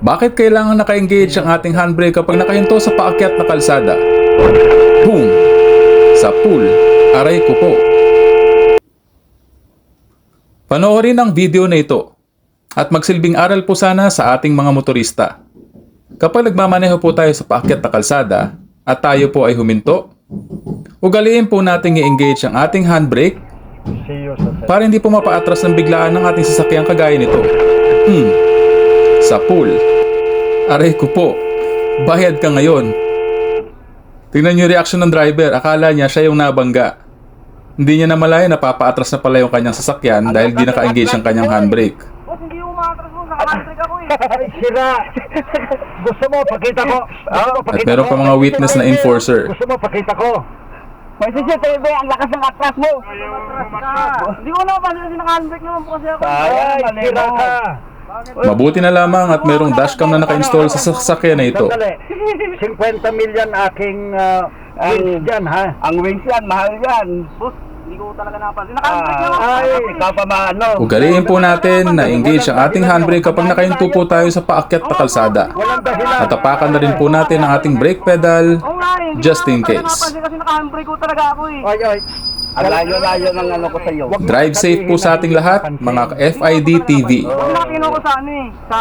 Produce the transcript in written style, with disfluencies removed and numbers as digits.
Bakit kailangan naka-engage ang ating handbrake kapag nakahinto sa paakyat na kalsada? Boom! Sa pool, aray ko po. Panoorin ang video na ito at magsilbing aral po sana sa ating mga motorista. Kapag nagmamaneho po tayo sa paakyat na kalsada at tayo po ay huminto, ugaliin po nating i-engage ang ating handbrake para hindi po mapaatras ng biglaan ng ating sasakyang kagaya nito. Sa pool, aray ko po, bayad ka ngayon. Tingnan niyo yung reaction ng driver, akala niya siya yung nabangga. Hindi niya namalaya na papaatras na pala yung kanyang sasakyan dahil di naka-engage ang kanyang handbrake. Hindi umatras mo, naka-handbrake ako Sira! Gusto mo, pakita ko. At meron pa mga witness na enforcer. Gusto mo, pakita ko. May CCTV, ang lakas ng atras mo. Hindi ko napansin kasi naka-handbrake naman po kasi ako. Ay, sira ka. Mabuti na lamang at merong dashcam na naka-install sa sasakyan na ito. Sandali. 50 million aking wins dyan, ha? Ang wings yan, mahal yan. Boss, hindi ko talaga napansin. Naka-handbrake naman po. Ay, ikaw pa maano. Ugaliin po natin na engage ang ating handbrake kapag nakahinto po tayo sa paakyat na kalsada. Walang dahilan. At tapakan na rin po natin ang ating brake pedal Oo nga eh, hindi just ko in talaga case. napansin kasi naka-handbrake ko talaga ako eh. Ay. Ang layo-layo ng ano ko sa'yo. Drive safe po sa ating lahat, mga FID TV. Huwag nakatino ko sa ano eh. Sa